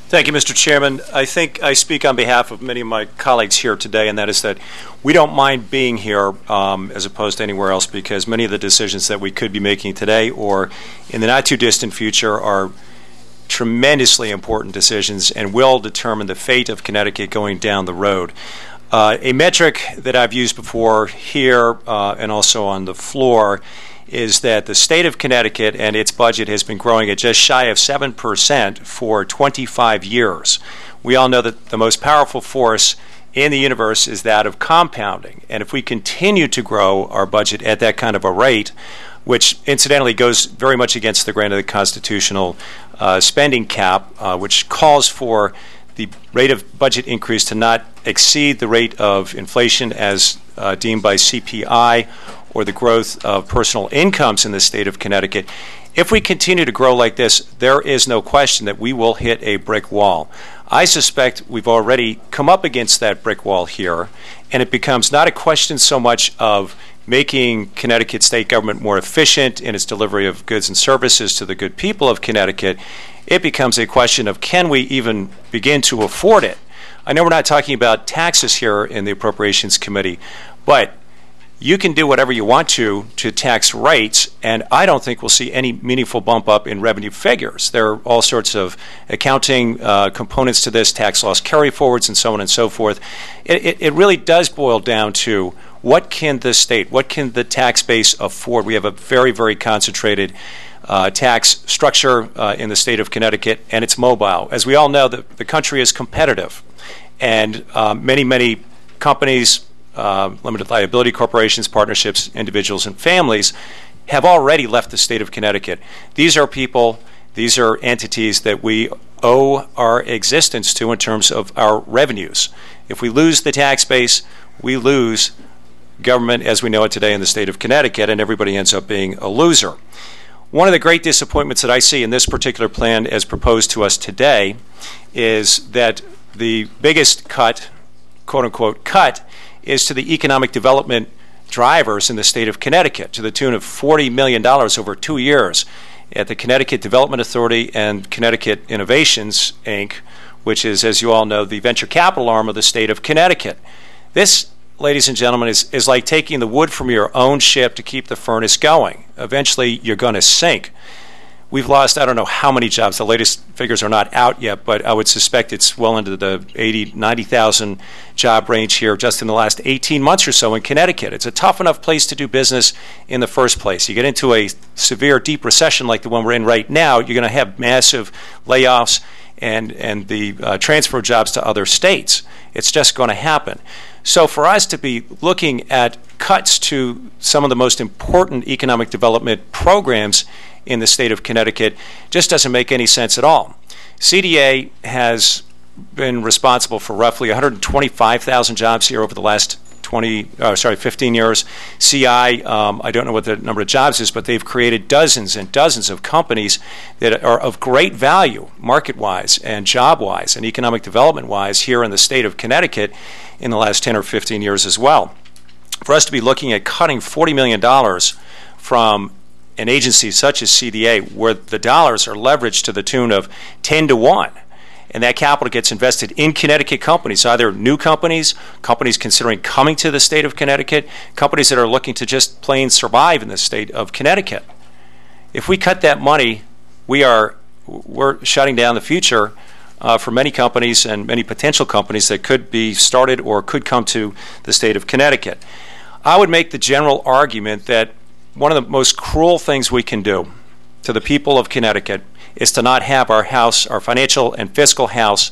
Thank you, Mr. Chairman. I think I speak on behalf of many of my colleagues here today, and that is that we don't mind being here as opposed to anywhere else, because many of the decisions that we could be making today or in the not-too-distant future are tremendously important decisions and will determine the fate of Connecticut going down the road. A metric that I've used before here and also on the floor is that the state of Connecticut and its budget has been growing at just shy of 7% for 25 years. We all know that the most powerful force in the universe is that of compounding. And if we continue to grow our budget at that kind of a rate, which incidentally goes very much against the grain of the constitutional spending cap, which calls for the rate of budget increase to not exceed the rate of inflation as deemed by CPI or the growth of personal incomes in the state of Connecticut. If we continue to grow like this, there is no question that we will hit a brick wall. I suspect we've already come up against that brick wall here, and it becomes not a question so much of making Connecticut state government more efficient in its delivery of goods and services to the good people of Connecticut. It becomes a question of, can we even begin to afford it? I know we're not talking about taxes here in the Appropriations Committee, but you can do whatever you want to tax rates, and I don't think we'll see any meaningful bump up in revenue figures. There are all sorts of accounting components to this, tax loss carryforwards, and so on and so forth. It really does boil down to what can the state, what can the tax base afford? We have a very, very concentrated tax structure in the state of Connecticut, and it's mobile. As we all know, the country is competitive, and many companies, limited liability corporations, partnerships, individuals, and families have already left the state of Connecticut. These are people, these are entities that we owe our existence to in terms of our revenues. If we lose the tax base, we lose government as we know it today in the state of Connecticut, and everybody ends up being a loser. One of the great disappointments that I see in this particular plan as proposed to us today is that the biggest cut, quote-unquote cut, is to the economic development drivers in the state of Connecticut to the tune of $40 million over 2 years at the Connecticut Development Authority and Connecticut Innovations, Inc., which is, as you all know, the venture capital arm of the state of Connecticut. This, ladies and gentlemen, is like taking the wood from your own ship to keep the furnace going. Eventually, you're going to sink. We've lost, I don't know how many jobs. The latest figures are not out yet, but I would suspect it's well into the 80, 90,000 job range here just in the last 18 months or so in Connecticut. It's a tough enough place to do business in the first place. You get into a severe, deep recession like the one we're in right now, you're going to have massive layoffs and the transfer of jobs to other states. It's just going to happen. So for us to be looking at cuts to some of the most important economic development programs in the state of Connecticut just doesn't make any sense at all. CDA has been responsible for roughly 125,000 jobs here over the last 15 years. CI, I don't know what the number of jobs is, but they've created dozens and dozens of companies that are of great value market-wise and job-wise and economic development-wise here in the state of Connecticut in the last 10 or 15 years as well. For us to be looking at cutting $40 million from an agency such as CDA, where the dollars are leveraged to the tune of 10 to 1, and that capital gets invested in Connecticut companies, either new companies, companies considering coming to the state of Connecticut, companies that are looking to just plain survive in the state of Connecticut. If we cut that money, we're shutting down the future for many companies and many potential companies that could be started or could come to the state of Connecticut. I would make the general argument that one of the most cruel things we can do to the people of Connecticut is to not have our house, our financial and fiscal house,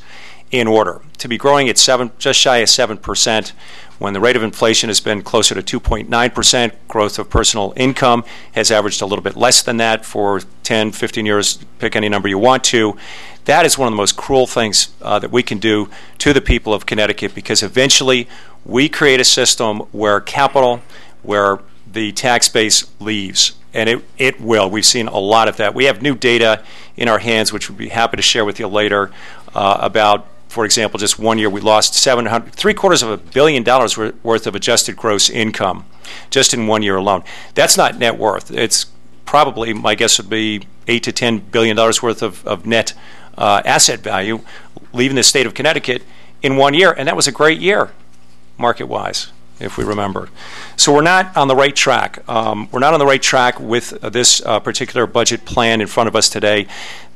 in order. To be growing at just shy of 7% when the rate of inflation has been closer to 2.9%, growth of personal income has averaged a little bit less than that for 10, 15 years, pick any number you want to. That is one of the most cruel things that we can do to the people of Connecticut, because eventually we create a system where capital, where the tax base leaves, and it will. We've seen a lot of that. We have new data in our hands, which we'd be happy to share with you later, about, for example, just 1 year we lost $750 million worth of adjusted gross income just in 1 year alone. That's not net worth. It's probably, my guess would be $8 to $10 billion worth of net asset value, leaving the state of Connecticut in 1 year. And that was a great year, market-wise, if we remember. So we're not on the right track. We're not on the right track with this particular budget plan in front of us today.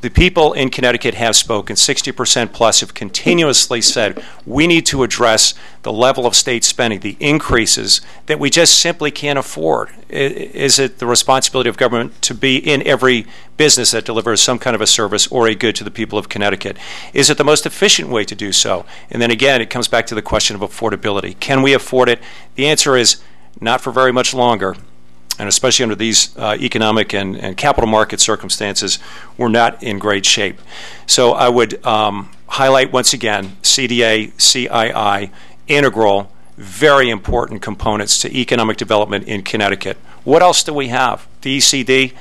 The people in Connecticut have spoken. 60% plus have continuously said we need to address the level of state spending, the increases that we just simply can't afford. Is it the responsibility of government to be in every business that delivers some kind of a service or a good to the people of Connecticut? Is it the most efficient way to do so? And then again, it comes back to the question of affordability. Can we afford it? The answer is not for very much longer. And especially under these economic and capital market circumstances, we're not in great shape. So I would highlight once again CDA, CII, integral, very important components to economic development in Connecticut. What else do we have? The ECD,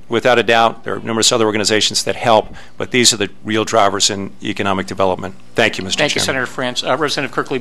without a doubt, there are numerous other organizations that help, but these are the real drivers in economic development. Thank you, Mr. Chairman. Thank you, Senator Frantz. Representative Kirkley.